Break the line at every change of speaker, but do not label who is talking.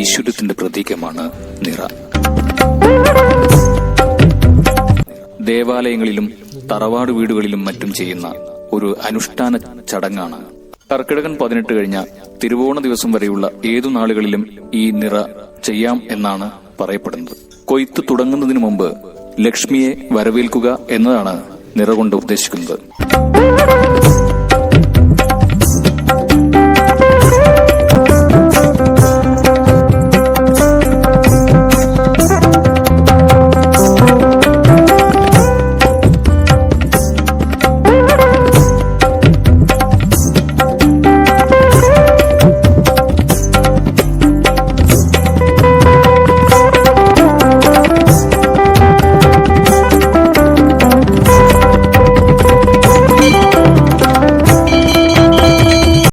ഐശ്വര്യത്തിന്റെ പ്രതീകമാണ് നിറ. ദേവാലയങ്ങളിലും തറവാട് വീടുകളിലും മറ്റും ചെയ്യുന്ന ഒരു അനുഷ്ഠാന ചടങ്ങാണ്. കർക്കിടകൻ 18 കഴിഞ്ഞ തിരുവോണ ദിവസം വരെയുള്ള ഏതു നാളുകളിലും ഈ നിറ ചെയ്യാം എന്നാണ് പറയപ്പെടുന്നത്. കൊയ്ത്ത് തുടങ്ങുന്നതിനു മുമ്പ് ലക്ഷ്മിയെ വരവേൽക്കുക എന്നതാണ് നിറ കൊണ്ട് ഉദ്ദേശിക്കുന്നത്.